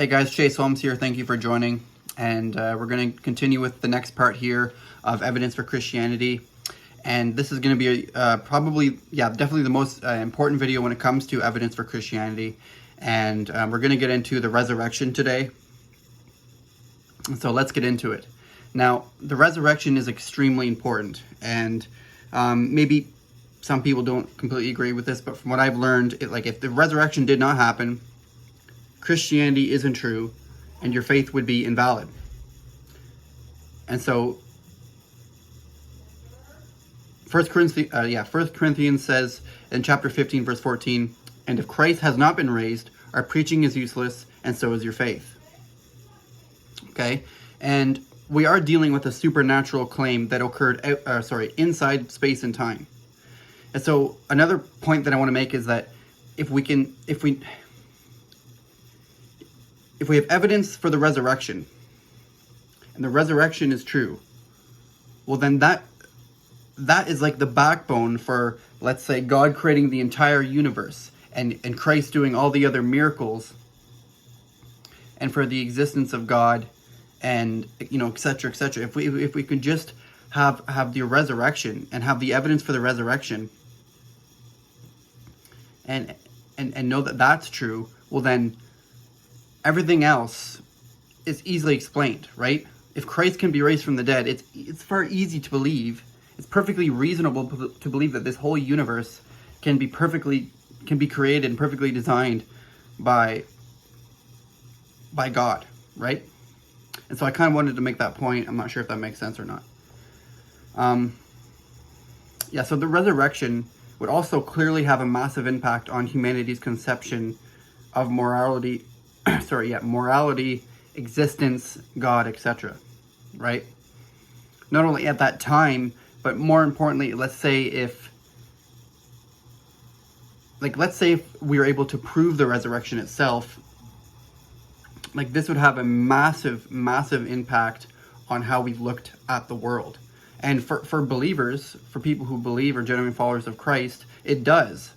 Hey guys, Chase Holmes here. Thank you for joining. And we're going to continue with the next part here of evidence for Christianity. And this is going to be definitely the most important video when it comes to evidence for Christianity. And we're going to get into the resurrection today. So let's get into it. Now, the resurrection is extremely important. And maybe some people don't completely agree with this, but from what I've learned, if the resurrection did not happen, Christianity isn't true, and your faith would be invalid. And so, 1 Corinthians says in chapter 15, verse 14, "And if Christ has not been raised, our preaching is useless, and so is your faith." Okay? And we are dealing with a supernatural claim that occurred inside space and time. And so, another point that I want to make is that if we have evidence for the resurrection, and the resurrection is true, well then that is like the backbone for, let's say, God creating the entire universe, and Christ doing all the other miracles, and for the existence of God, and etc., etc. If we could just have the resurrection and have the evidence for the resurrection, and know that that's true, well then everything else is easily explained, right? If Christ can be raised from the dead, it's very easy to believe. It's perfectly reasonable to believe that this whole universe can be created and perfectly designed by God, right? And so I kind of wanted to make that point. I'm not sure if that makes sense or not. So the resurrection would also clearly have a massive impact on humanity's conception of morality, existence, God, etc. Right? Not only at that time, but more importantly, let's say if we were able to prove the resurrection itself, this would have a massive, massive impact on how we looked at the world. And for believers, for people who believe or genuine followers of Christ, it does.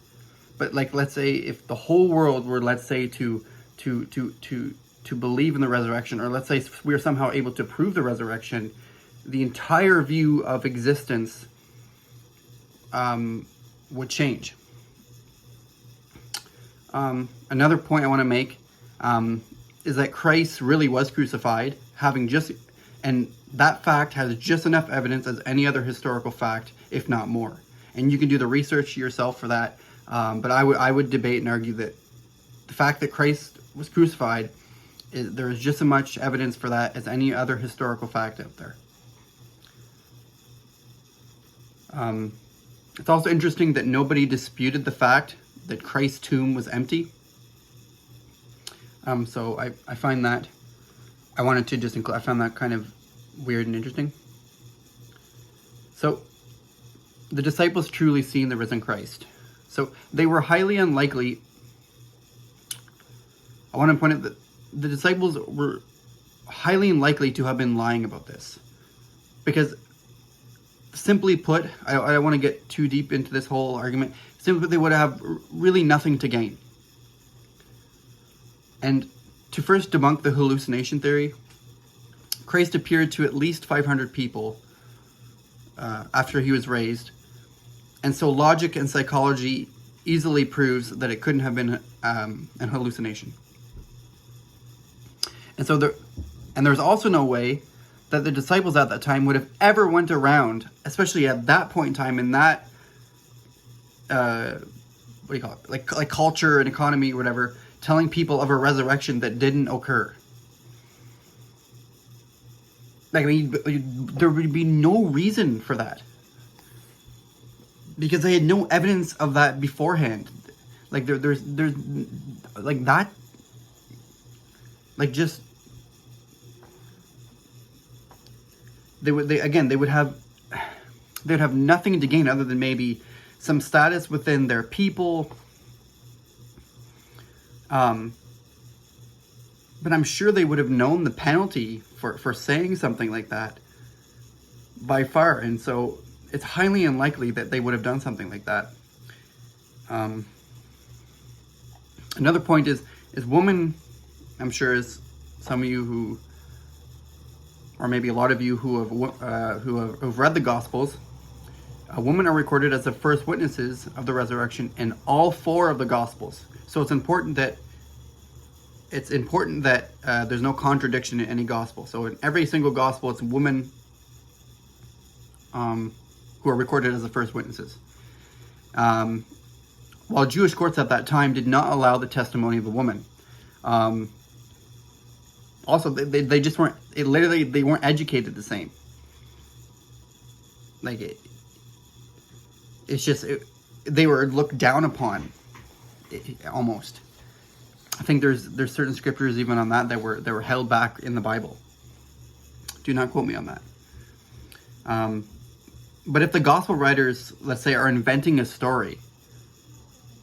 But let's say if the whole world were, let's say, to believe in the resurrection, or let's say we are somehow able to prove the resurrection, the entire view of existence would change. Another point I want to make is that Christ really was crucified, and that fact has just enough evidence as any other historical fact, if not more. And you can do the research yourself for that, but I would debate and argue that the fact that Christ was crucified, there is just as much evidence for that as any other historical fact out there. It's also interesting that nobody disputed the fact that Christ's tomb was empty. So I find that, I wanted to just include, I found that kind of weird and interesting. So the disciples truly seen the risen Christ. So they were highly unlikely. I want to point out that the disciples were highly unlikely to have been lying about this. Because, simply put, I don't want to get too deep into this whole argument. Simply put, they would have really nothing to gain. And to first debunk the hallucination theory, Christ appeared to at least 500 people after he was raised. And so logic and psychology easily proves that it couldn't have been an hallucination. And so there's also no way that the disciples at that time would have ever went around, especially at that point in time, in that like culture and economy or whatever, telling people of a resurrection that didn't occur. There would be no reason for that, because they had no evidence of that beforehand. There's like that. They would have nothing to gain other than maybe some status within their people. But I'm sure they would have known the penalty for saying something like that by far, and so it's highly unlikely that they would have done something like that. Another point is women I'm sure as some of you who, or maybe a lot of you who have read the Gospels, women are recorded as the first witnesses of the resurrection in all four of the Gospels. So it's important that there's no contradiction in any gospel. So in every single gospel, it's women who are recorded as the first witnesses. While Jewish courts at that time did not allow the testimony of a woman. Also, they just weren't, they weren't educated the same. Like, they were looked down upon, almost. I think there's certain scriptures even on that were held back in the Bible. Do not quote me on that. But if the gospel writers, let's say, are inventing a story,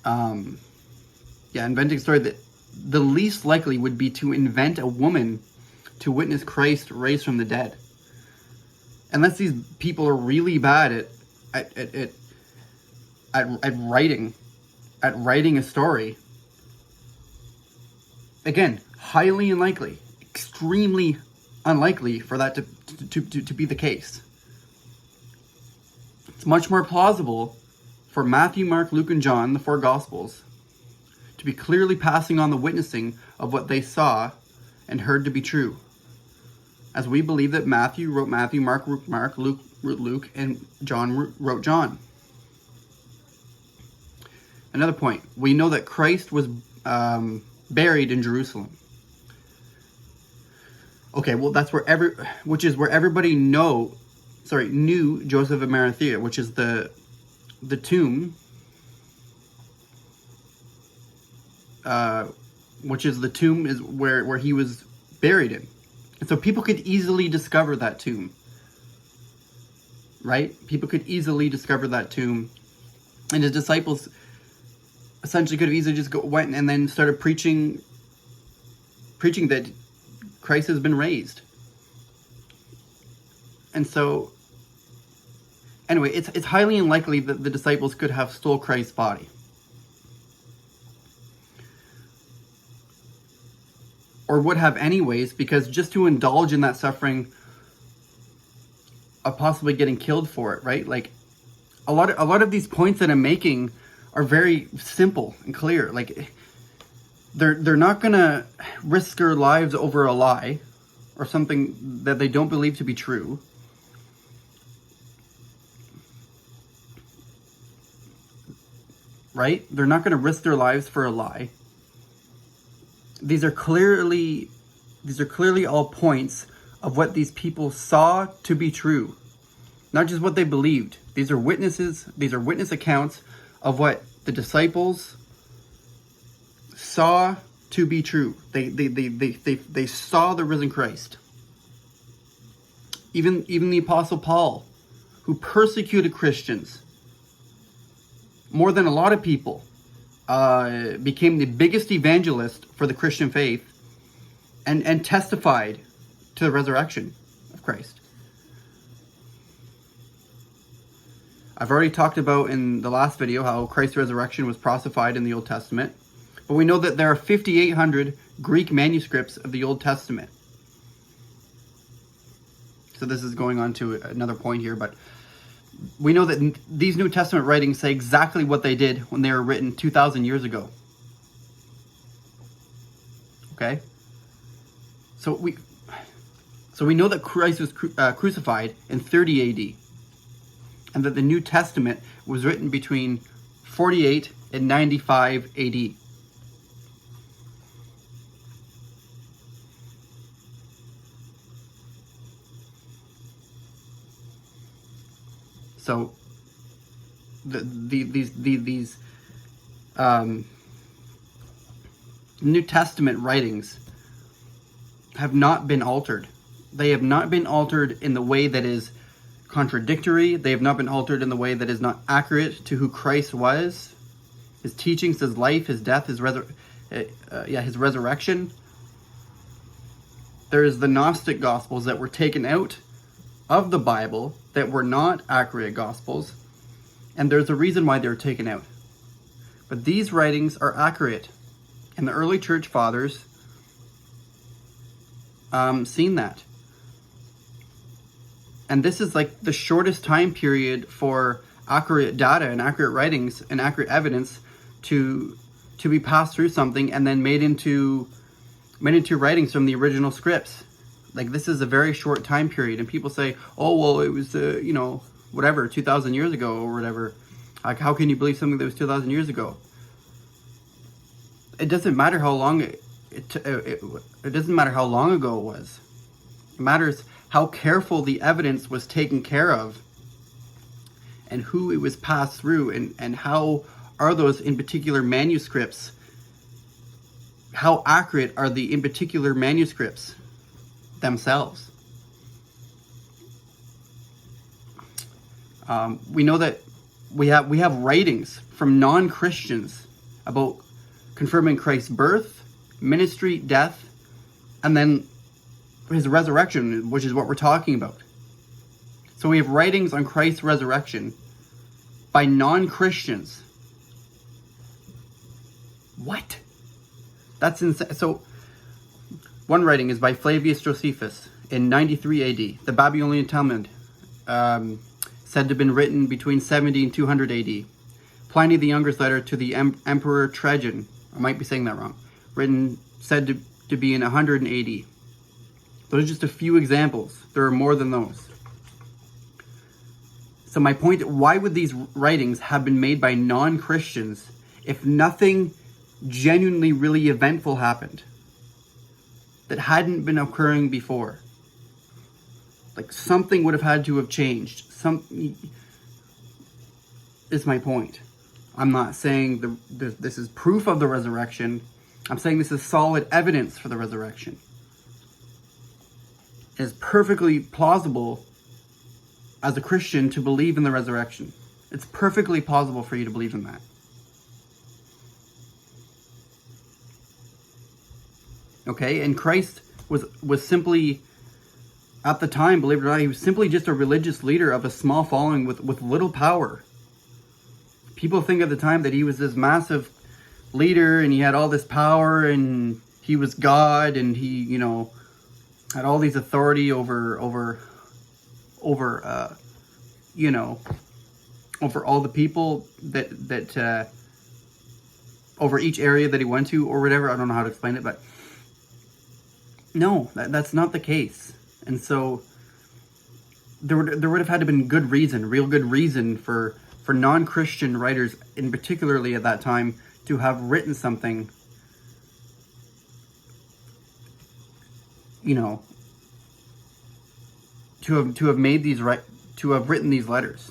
inventing a story, that the least likely would be to invent a woman to witness Christ raised from the dead. Unless these people are really bad at writing a story. Again, highly unlikely, extremely unlikely for that to be the case. It's much more plausible for Matthew, Mark, Luke, and John, the four Gospels, to be clearly passing on the witnessing of what they saw and heard to be true. As we believe that Matthew wrote Matthew, Mark wrote Mark, Luke wrote Luke, and John wrote John. Another point, we know that Christ was buried in Jerusalem. Okay, well that's where everybody knew Joseph of Arimathea, which is the tomb, is where he was buried in. And so people could easily discover that tomb. Right? People could easily discover that tomb. And his disciples essentially could have easily just went and then started preaching that Christ has been raised. And so, anyway, it's highly unlikely that the disciples could have stole Christ's body. Or would have anyways, because just to indulge in that suffering of possibly getting killed for it, right? Like, a lot of these points that I'm making are very simple and clear. Like, they're not gonna risk their lives over a lie or something that they don't believe to be true. Right? They're not gonna risk their lives for a lie. These are clearly all points of what these people saw to be true. Not just what they believed. These are witnesses, these are witness accounts of what the disciples saw to be true. They saw the risen Christ. Even the Apostle Paul, who persecuted Christians more than a lot of people, became the biggest evangelist for the Christian faith and testified to the resurrection of Christ. I've already talked about in the last video how Christ's resurrection was prophesied in the Old Testament, but we know that there are 5,800 Greek manuscripts of the Old Testament. So this is going on to another point here, but we know that these New Testament writings say exactly what they did when they were written 2,000 years ago. Okay? So we know that Christ was crucified in 30 AD, and that the New Testament was written between 48 and 95 AD. So these New Testament writings have not been altered. They have not been altered in the way that is contradictory. They have not been altered in the way that is not accurate to who Christ was, his teachings, his life, his death, his resurrection. There's the Gnostic Gospels that were taken out of the Bible that were not accurate Gospels, and there's a reason why they were taken out. But these writings are accurate, and the early church fathers seen that. And this is like the shortest time period for accurate data and accurate writings and accurate evidence to be passed through something and then made into writings from the original scripts. Like, this is a very short time period, and people say, oh, well, it was, whatever, 2,000 years ago or whatever. Like, how can you believe something that was 2,000 years ago? It doesn't matter how long it doesn't matter how long ago it was. It matters how careful the evidence was taken care of and who it was passed through, and how are those in particular manuscripts, how accurate are the in particular manuscripts themselves. We know that we have writings from non-Christians about confirming Christ's birth, ministry, death, and then his resurrection, which is what we're talking about. So we have writings on Christ's resurrection by non-Christians. What? That's insane. So one writing is by Flavius Josephus in 93 AD. The Babylonian Talmud, said to have been written between 70 and 200 AD. Pliny the Younger's letter to the Emperor Trajan, I might be saying that wrong, said to be in 180. Those are just a few examples. There are more than those. So my point, why would these writings have been made by non-Christians if nothing genuinely really eventful happened that hadn't been occurring before? Like, something would have had to have changed. Is my point. I'm not saying this is proof of the resurrection. I'm saying this is solid evidence for the resurrection. It is perfectly plausible as a Christian to believe in the resurrection. It's perfectly plausible for you to believe in that. Okay, and Christ was simply, at the time, believe it or not, he was simply just a religious leader of a small following with little power. People think at the time that he was this massive leader and he had all this power and he was God and he, had all these authority over over all the people that over each area that he went to or whatever. I don't know how to explain it, but no, that's not the case. And so there would have had to been real good reason for non-Christian writers, in particularly at that time, to have written something, to have written these letters.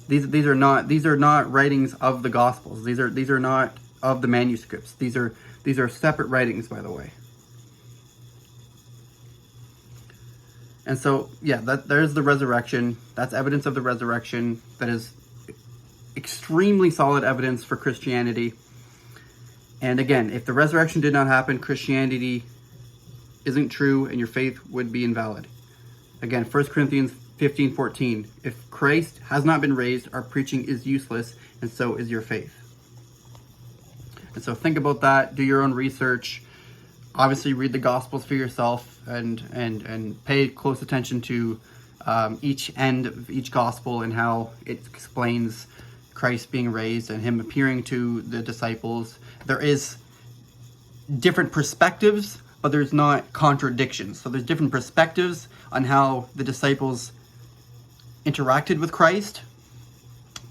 These are not writings of the Gospels. These are not of the manuscripts. These are separate writings, by the way. And so, yeah, there's the resurrection. That's evidence of the resurrection. That is extremely solid evidence for Christianity. And again, if the resurrection did not happen, Christianity isn't true and your faith would be invalid. Again, 1 Corinthians 15:14. If Christ has not been raised, our preaching is useless, and so is your faith. And so think about that. Do your own research. Obviously, read the Gospels for yourself and pay close attention to each end of each Gospel and how it explains Christ being raised and him appearing to the disciples. There is different perspectives, but there's not contradictions. So there's different perspectives on how the disciples interacted with Christ,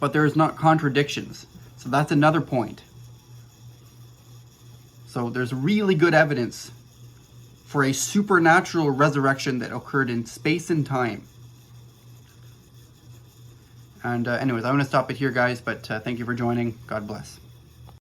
but there is not contradictions. So that's another point. So there's really good evidence for a supernatural resurrection that occurred in space and time. And anyways, I'm going to stop it here, guys, but thank you for joining. God bless.